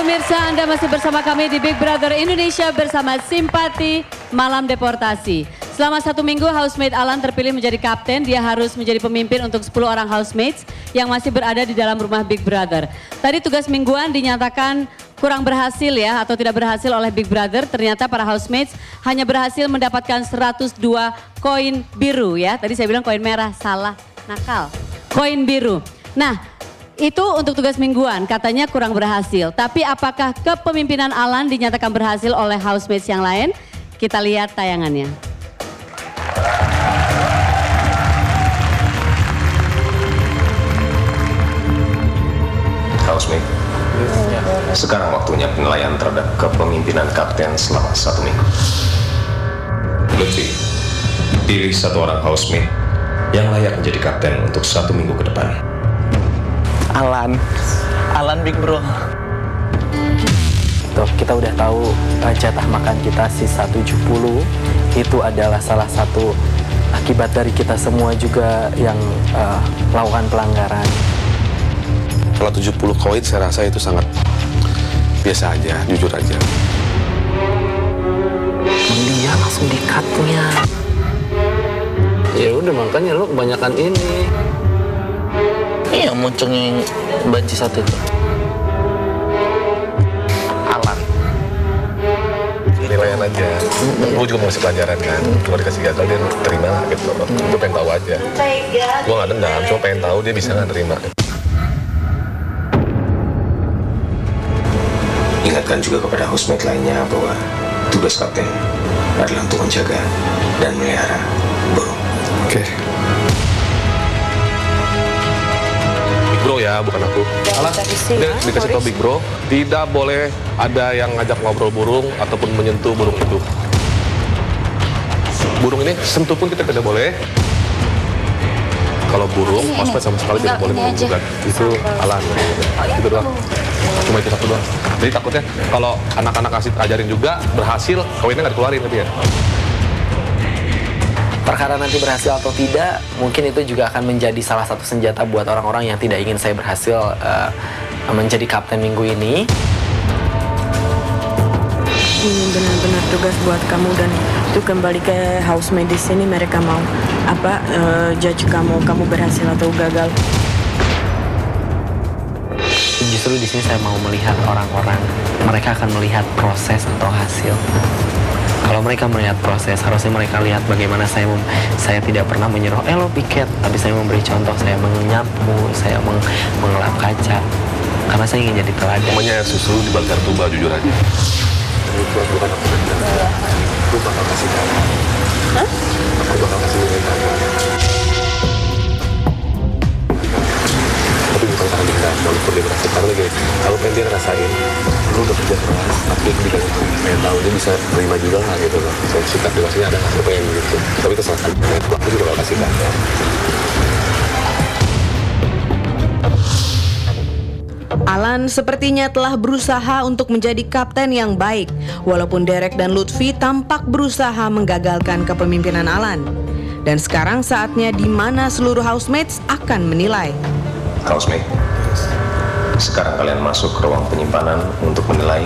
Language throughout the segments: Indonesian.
pemirsa, Anda masih bersama kami di Big Brother Indonesia bersama Simpati Malam Deportasi. Selama 1 minggu, housemate Alan terpilih menjadi kapten. Dia harus menjadi pemimpin untuk 10 orang housemates yang masih berada di dalam rumah Big Brother. Tadi tugas mingguan dinyatakan kurang berhasil ya, atau tidak berhasil oleh Big Brother. Ternyata para housemates hanya berhasil mendapatkan 102 koin biru ya. Tadi saya bilang koin merah, salah, nakal. Koin biru. Nah, itu untuk tugas mingguan, katanya kurang berhasil. Tapi apakah kepemimpinan Alan dinyatakan berhasil oleh housemates yang lain? Kita lihat tayangannya. Housemate, sekarang waktunya penilaian terhadap kepemimpinan kapten selama 1 minggu. Lutfi, pilih 1 orang housemate yang layak menjadi kapten untuk 1 minggu ke depan. Alan Big Bro. Tuh, kita udah tahu jatah makan kita sisa 70. Itu adalah salah satu akibat dari kita semua juga yang melakukan pelanggaran. Kalau 70 koin saya rasa itu sangat biasa aja, jujur aja. Dia langsung di-cut-nya. Ya udah, makanya lo kebanyakan ini. Iya, muncung yang banci 1 itu. Alan. Penilaian aja. Gue juga mau kasih pelajaran kan. Cuma dikasih gagal dia terima gitu. Gue pengen tahu aja. Gue gak dendam, cuma pengen tahu dia bisa gak terima. Ingatkan juga kepada housemate lainnya bahwa tugas kapten adalah untuk menjaga dan melihara burung. Oke. Big Bro ya, bukan aku. Alah, dia dikasih tau Big Bro, tidak boleh ada yang ngajak ngobrol burung ataupun menyentuh burung itu. Burung ini sentuh pun kita tidak boleh. Kalau burung, housemate sama sekali tidak boleh menunjukkan. Itu Alan. Itu doang. Cuma itu 1 doang. Jadi takutnya kalau anak-anak ajarin juga berhasil, koinnya nggak dikeluarin tapi ya. Perkara nanti berhasil atau tidak, mungkin itu juga akan menjadi salah satu senjata buat orang-orang yang tidak ingin saya berhasil menjadi kapten minggu ini. Ini benar-benar tugas buat kamu, dan itu kembali ke housemate di sini, mereka mau judge kamu berhasil atau gagal. Justru di sini saya mau melihat orang-orang, mereka akan melihat proses atau hasil. Kalau mereka melihat proses, harusnya mereka lihat bagaimana saya tidak pernah menyuruh, lo piket, tapi saya memberi contoh, saya menyapu, saya mengelap kaca. Karena saya ingin jadi teladan. Namanya susu dibalik tuba, jujur aja. Bukan aku benar. Aku bakal kasih kamu. Hah? Aku bakal kasih kamu. Tapi bukan karena dendam, walaupun dia merasa. Karena gini, kalau pengen dia ngerasain, lu udah kerja keras, tapi dia pengen tahu dia bisa terima juga nggak gitu loh. So, sikap dewasanya ada nggak? Dia pengen gitu. Tapi terserah kan. Nah, itu aku juga bakal kasih kan. Alan sepertinya telah berusaha untuk menjadi kapten yang baik, walaupun Derek dan Lutfi tampak berusaha menggagalkan kepemimpinan Alan. Dan sekarang saatnya di mana seluruh housemates akan menilai. Housemate, sekarang kalian masuk ke ruang penyimpanan untuk menilai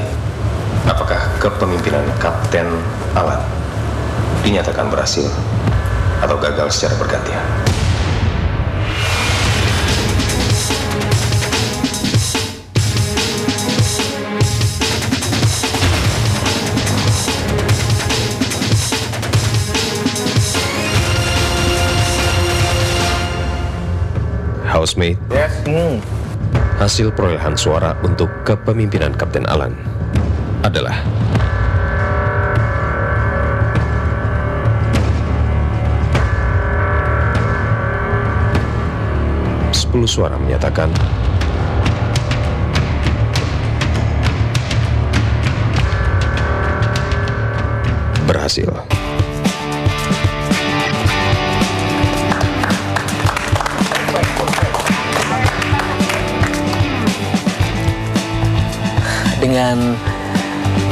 apakah kepemimpinan Kapten Alan dinyatakan berhasil atau gagal secara bergantian. Housemate, yes. Hasil perolehan suara untuk kepemimpinan Kapten Alan adalah 10 suara menyatakan berhasil. Dengan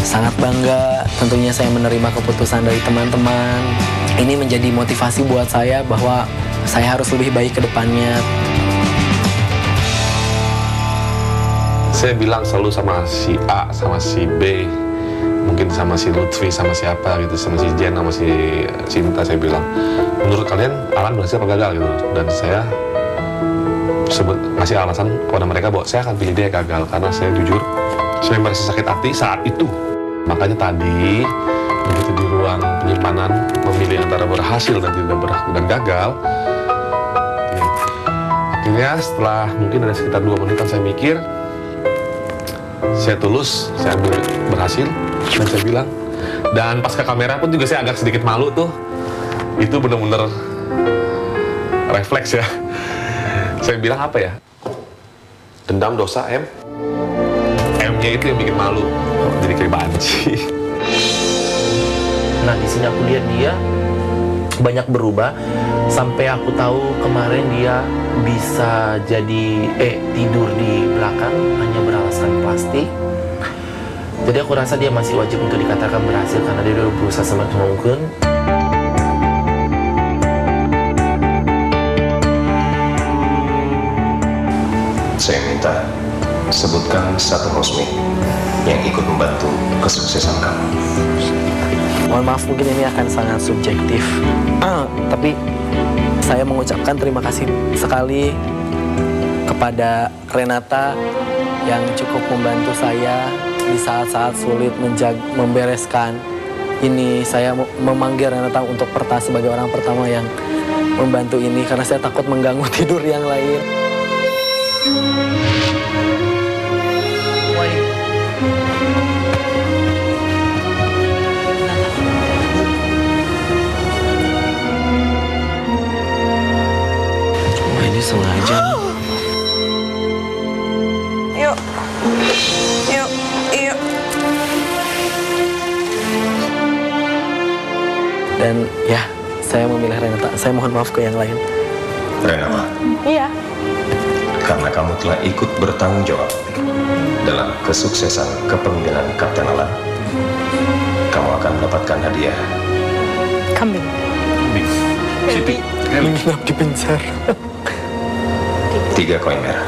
sangat bangga tentunya saya menerima keputusan dari teman-teman. Ini menjadi motivasi buat saya bahwa saya harus lebih baik ke depannya. Saya bilang selalu sama si A, sama si B, mungkin sama si Lutfi, sama siapa gitu, sama si Jen, sama si Cinta, saya bilang, menurut kalian Alan berhasil apa gagal gitu. Dan saya ngasih alasan kepada mereka bahwa saya akan pilih dia gagal, karena saya jujur, saya merasa sakit hati saat itu. Makanya tadi, begitu di ruang penyimpanan, memilih antara berhasil dan tidak berhasil dan gagal, ya. Akhirnya setelah mungkin ada sekitar 2 menitan saya mikir, saya tulus, saya ambil berhasil, dan saya bilang, dan pas ke kamera pun juga saya agak sedikit malu tuh, itu bener-bener refleks ya. Saya bilang apa ya? Dendam dosa M. M-nya itu yang bikin malu. Jadi kayak banci. Nah, di sini aku lihat dia banyak berubah sampai aku tahu kemarin dia bisa jadi tidur di belakang hanya beralaskan plastik. Jadi aku rasa dia masih wajib untuk dikatakan berhasil karena dia udah berusaha semakin mungkin. Saya minta sebutkan satu housemate yang ikut membantu kesuksesan kamu. Mohon maaf, mungkin ini akan sangat subjektif. Tapi saya mengucapkan terima kasih sekali kepada Renata yang cukup membantu saya di saat-saat sulit membereskan ini. Saya memanggil Renata untuk sebagai orang pertama yang membantu ini karena saya takut mengganggu tidur yang lain. Ini sengaja. Yuk. Dan ya, saya memilih Renata. Saya mohon maaf ke yang lain. Renata. Iya. Karena kamu telah ikut bertanggung jawab dalam kesuksesan kepemimpinan Kapten Alan, kamu akan mendapatkan hadiah. Kambing. Siti. Menginap di penjara. 3 koin merah.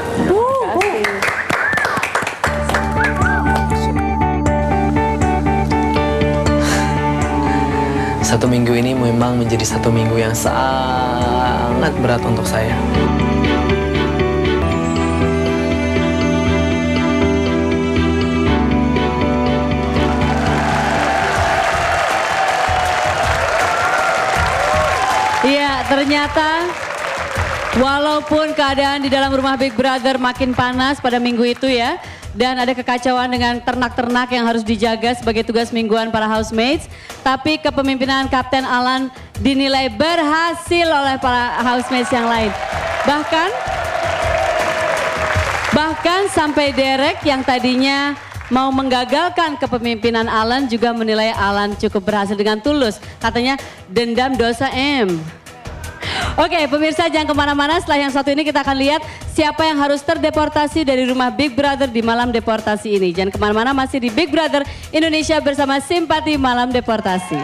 Satu minggu ini memang menjadi satu minggu yang sangat berat untuk saya. Iya, ternyata walaupun keadaan di dalam rumah Big Brother makin panas pada minggu itu ya, dan ada kekacauan dengan ternak-ternak yang harus dijaga sebagai tugas mingguan para housemates, tapi kepemimpinan Kapten Alan dinilai berhasil oleh para housemates yang lain. Bahkan sampai Derek yang tadinya mau menggagalkan kepemimpinan Alan juga menilai Alan cukup berhasil dengan tulus. Katanya dendam dosa M. Oke, pemirsa jangan kemana-mana, setelah yang satu ini kita akan lihat siapa yang harus terdeportasi dari rumah Big Brother di malam deportasi ini. Jangan kemana-mana, masih di Big Brother Indonesia bersama Simpati Malam Deportasi.